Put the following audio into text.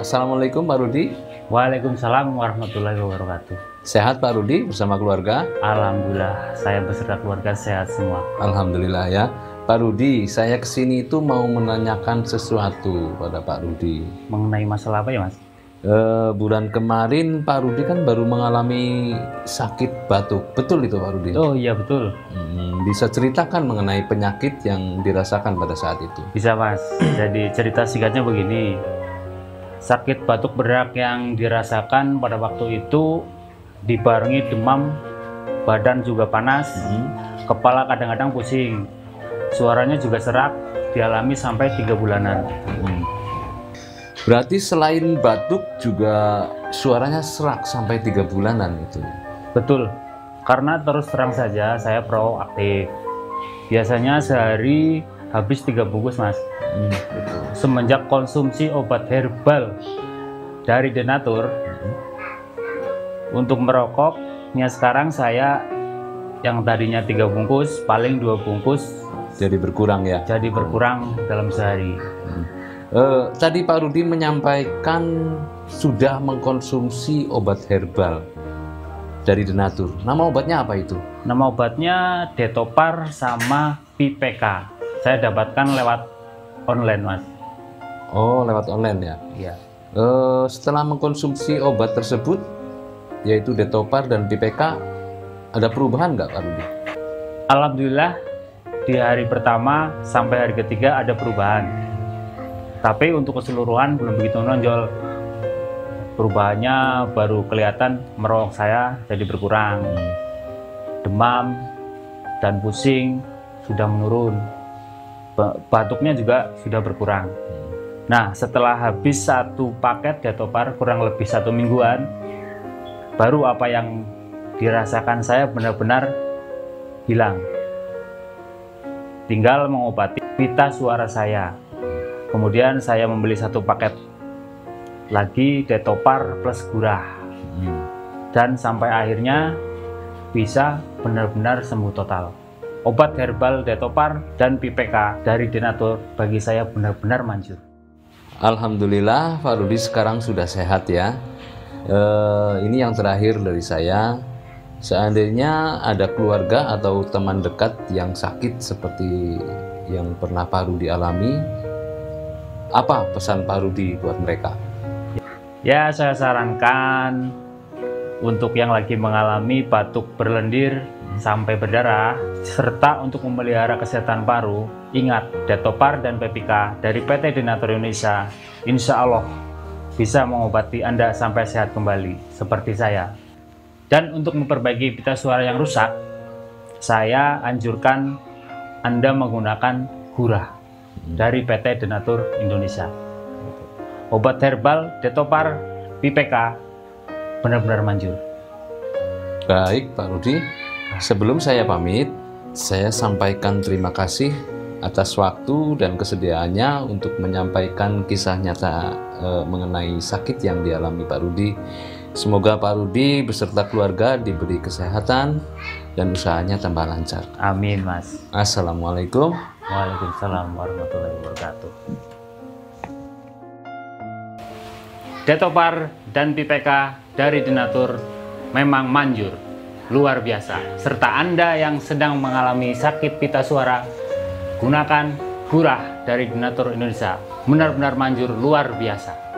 Assalamualaikum Pak Rudi. Waalaikumsalam warahmatullahi wabarakatuh. Sehat Pak Rudi bersama keluarga? Alhamdulillah, saya beserta keluarga sehat semua. Alhamdulillah ya. Pak Rudi, saya kesini itu mau menanyakan sesuatu pada Pak Rudi. Mengenai masalah apa ya Mas? Bulan kemarin Pak Rudi kan baru mengalami sakit batuk. Betul itu Pak Rudi? Oh iya betul. Bisa ceritakan mengenai penyakit yang dirasakan pada saat itu? Bisa Mas. Jadi cerita singkatnya begini. Sakit batuk berak yang dirasakan pada waktu itu dibarengi demam, badan juga panas, kepala kadang-kadang pusing, suaranya juga serak, dialami sampai 3 bulanan. Berarti selain batuk juga suaranya serak sampai 3 bulanan itu? Betul, karena terus terang saja saya proaktif. Biasanya sehari habis 3 bungkus Mas. Semenjak konsumsi obat herbal dari Denatur, untuk merokoknya sekarang saya yang tadinya 3 bungkus paling 2 bungkus jadi berkurang ya? Jadi berkurang dalam sehari. Tadi Pak Rudi menyampaikan sudah mengkonsumsi obat herbal dari Denatur. Nama obatnya apa itu? Nama obatnya Detopar sama PPK. Saya dapatkan lewat online Mas. Oh, lewat online ya? Iya. Setelah mengkonsumsi obat tersebut, yaitu Detopar dan PPK, ada perubahan nggak Pak Rudi? Alhamdulillah di hari pertama sampai hari ketiga ada perubahan. Tapi untuk keseluruhan belum begitu menonjol. Perubahannya baru kelihatan merokok saya jadi berkurang. Demam dan pusing sudah menurun. Batuknya juga sudah berkurang. Nah, setelah habis 1 paket Detopar kurang lebih 1 mingguan, baru apa yang dirasakan saya benar-benar hilang. Tinggal mengobati pita suara saya. Kemudian saya membeli 1 paket lagi Detopar plus Gurah. Dan sampai akhirnya bisa benar-benar sembuh total. Obat herbal Detopar dan PPK dari Denatur bagi saya benar-benar manjur. Alhamdulillah Pak Rudi sekarang sudah sehat ya. Ini yang terakhir dari saya. Seandainya ada keluarga atau teman dekat yang sakit seperti yang pernah Pak Rudi alami, apa pesan Pak Rudi buat mereka? Ya, saya sarankan untuk yang lagi mengalami batuk berlendir sampai berdarah, serta untuk memelihara kesehatan paru, ingat Detopar dan PPK dari PT Denatur Indonesia, insya Allah bisa mengobati Anda sampai sehat kembali, seperti saya. Dan untuk memperbaiki pita suara yang rusak, saya anjurkan Anda menggunakan Gurah dari PT Denatur Indonesia. Obat herbal Detopar PPK benar-benar manjur. Baik Pak Rudi, sebelum saya pamit, saya sampaikan terima kasih atas waktu dan kesediaannya untuk menyampaikan kisah nyata mengenai sakit yang dialami Pak Rudi. Semoga Pak Rudi beserta keluarga diberi kesehatan dan usahanya tambah lancar. Amin Mas. Assalamualaikum. Waalaikumsalam warahmatullahi wabarakatuh. Detopar dan PPK dari Denatur memang manjur, luar biasa. Serta Anda yang sedang mengalami sakit pita suara, gunakan Gurah dari Denatur Indonesia. Benar-benar manjur, luar biasa.